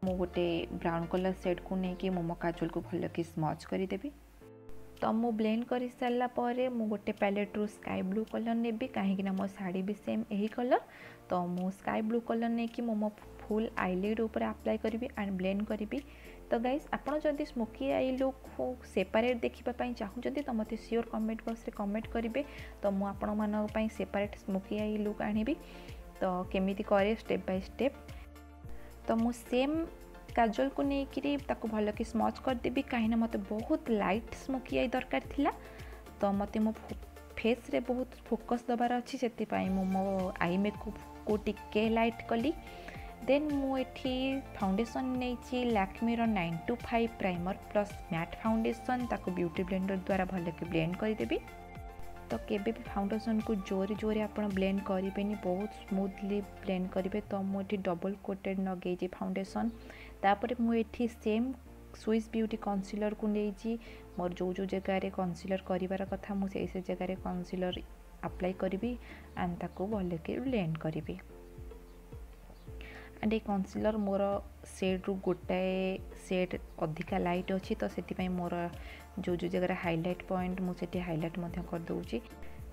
मु गोटे brown colour set को लेकिन मो काजल को भल कि स्मच करदेवी। तो मु ब्लेंड कर सारा पर मु गोटे पैलेट रू स्काई ब्लू कलर नेबी कहीं मो शाड़ी भी सेम यही कलर। तो मु स्काई ब्लू कलर नहीं कि मो फुल आईलिड ऊपर अप्लाई करी एंड ब्लेंड करी। तो गाइस आपड़ जदि स्मोकी आई लुक को सेपरेट देखापी चाहूँगी तो मत सियोर कमेंट बॉक्स रे कमेंट करेंगे। तो मु आपण मानी सेपरेट स्मोकी आई लुक आनी। तो केमिति करे स्टेप बाय स्टेप। तो मु सेम काजल को लेकिन ताको भल कि स्मच करदेवी कहीं मत बहुत लाइट स्मोकी आई दरकार थिला। तो मत मो फेस रे बहुत फोकस दबार अच्छी से मो आई मेकअप को टिके लाइट कली। देन मुझे फाउंडेशन नहीं लैक्मे रो 925 प्राइमर प्लस मैट फाउंडेशन ताको ब्यूटी ब्लेंडर द्वारा भल कि ब्लेंड करदेवी। तो केबे भी फाउंडेशन को जोरे जोरे आप ब्लेंड करेंगे बहुत स्मूथली ब्लेंड करेंगे। तो मुझे डबल कोटेड लगे फाउंडेशन तापर मुझे सेम स्विस ब्यूटी कंसीलर को नहीं मोर जो जगह कंसीलर करार कथा मुझे से जगह कंसीलर अप्लाई करी एंड ताको भल के ब्लेंड करी। एंड ये कंसीलर मोर शेड रू गोटाए शेड अधिका लाइट अच्छी तो से मोर जो जगह हाइलाइट पॉइंट मुझे हाइलाइट कर दूची।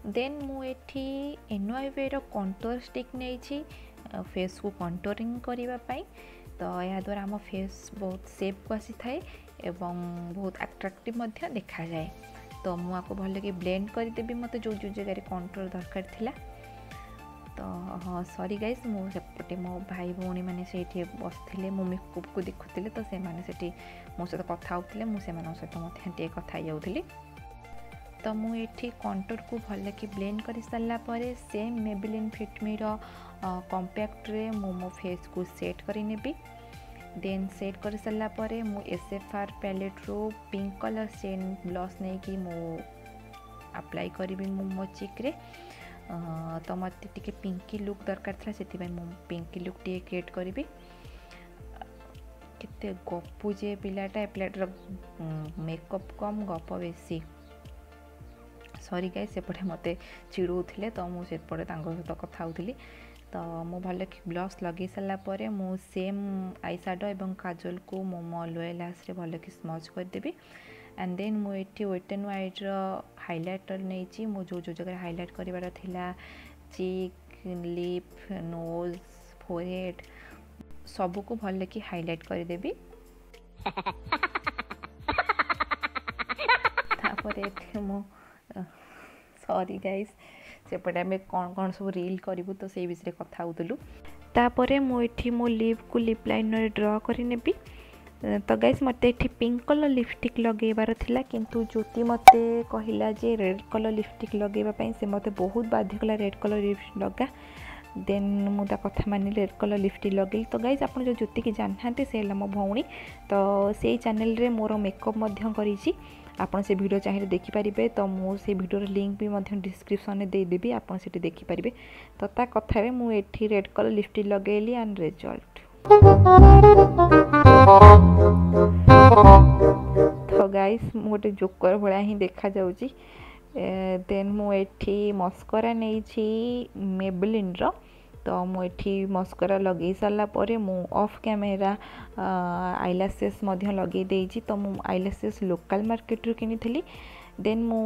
देन मुझे एनवाईवे कंटोर स्टिक नहीं फेस को कंटोरिंग करने। तो यह द्वारा आम फेस बहुत सेप को आसी थाए एवं बहुत अट्रैक्टिव देखा जाए। तो मुझे भल कि ब्लेंड करदेवी मत जो जगह कंटोर दरकार थिला। तो हाँ सॉरी गाइस मुझे मो भाई भौणी मैंने से बसते मो मेकअप को देखुले तो से मैंने मो सहित कथा होते मुझे सहित कथा जाऊली। तो मुझे कंटोर को भल कि ब्लेंड कर सारा पर सेम मेबेलिन फिट मी कॉम्पैक्ट रे मो फेस को सेट करी। देन सेट कर सारा पर मु s.f.r पैलेट रो पिंक कलर शेड ब्लश नहीं कि मो अप्लाई करी मो चिक रे। तो मत टिके पिंकी लुक दरकार था से पिंकी लुक टे क्रिएट करी। केते गपु जे पिलाटा पिलाटर मेकअप कम गप बेसी। सॉरी गाइस सेपटे मते चिड़ौले तो मुझे सहित कथा होती। तो तो मु भल कि ब्लश लगे सारा पर मु सेम आई शैडो एवं काजल को मो लोअर लैश रे भल कि स्मच करदेवी एंड देन मुझे वेट एंड वाइट हाइलाइटर नहीं मु जो जगह हाइलाइट करार थिला चिक लिप नोज फोरहेड सबू को भल कि हाइलाइट करदेवी मु सॉरी गाइस सेपटे आम कौन कौन सब रील करूँ तो से विषय कथा होलु तापर मुझे मो लिप को लिप लाइनर ड्र करनेबी तो गाइस मत पिंक कलर लिपस्टिक लगेबार थिला किंतु ज्योति मते कहला जे रेड कलर लिपस्टिक लगेबा से मते बहुत बाध्य कला रेड कलर लिपस्टिक लगा देन मुझे कथा मानी रेड कलर लिपस्टिक लगे तो गाइज आप जो ज्योति की जानते से मो भौणी तो से चैनल रे मोर मेकअप करी आपन से वीडियो चाहिए देखिपारे तो मुझे वीडियो लिंक भी डिस्क्रिप्शन में देदेवी आपन से देखिपारे तो ता कथा मुझे रेड कलर लिपस्टिक लगेली एंड रिजल्ट तो गाइस मोटे जोकर भाया ही देखा जाउची देन मुझे मस्करा नहीं मेबेलिन रो तो मुझे मस्करा लगे सारा पर मु ऑफ कैमेरा आईलैशेस लगे देइछि तो मु आईलैशेस लोकल मार्केट रू किनी थी देन मु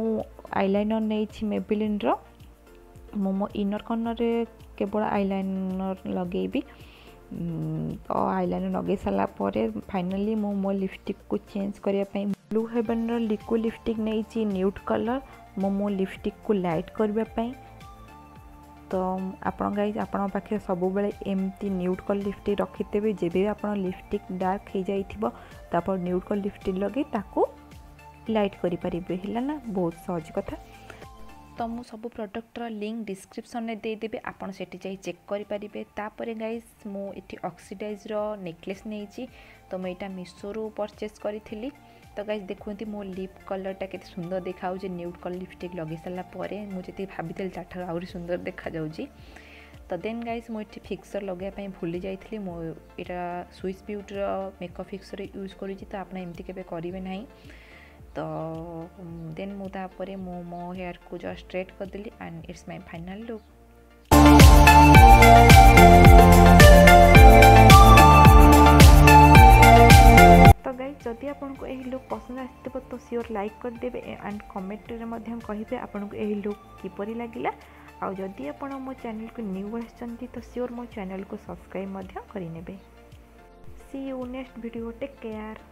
आईलाइनर नहीं मेबेलिन रो मो इनर कॉर्नर रे केवल आईलाइनर लगेबी तो आईलाइनर लगे सारा पर फाइनली मो लिपस्टिक को चेंज करने ब्लू हेवन रो लिक्विड लिपस्टिक नहीं न्यूड कलर मो लिपस्टिक को लाइट करने तो आपण गाइज आपण पाखे सब बेले एमती न्यूड कलर लिपस्टिक रखिथे जब भी आप लिपस्टिक डार्क हो जाइए तो न्यूड कलर लिपस्टिक लगे ताको लाइट करें है ना बहुत सहज कथा तो मु सब प्रोडक्टर लिंक डिस्क्रिप्शन में देदेवी आपड़ से चेक करेंगे तापर गाइज मुझे ऑक्सीडाइज नेकलेस नहीं तो मुझे मीशो परचेज करी तो गाइज देखते मो लिप कलरटा के सुंदर देखा न्यूड कलर लिपस्टिक लगे सारा पर मुझे भाभी ताठ आहरी सुंदर देखा जाउची तो देन गाइज मुझे फिक्सर लगाई भूली जाइए मुझा Swiss Beauty makeup fixer use करुँच तो आप एमती केबे करेंगे ना तो देन मुझे मो हेयर को जस्ट स्ट्रेट करदेली and it's my final look तो गाइज जदि आपको यही लुक पसंद आसो तो सियोर लाइक करदे एंड कमेंट रे कहिबे आपको यही लुक किपरि लागिला आ जदि आपण मो चैनल को न्यू आछंती तो सियोर मो चैनल को सब्सक्राइब करनेबे see you next video take care.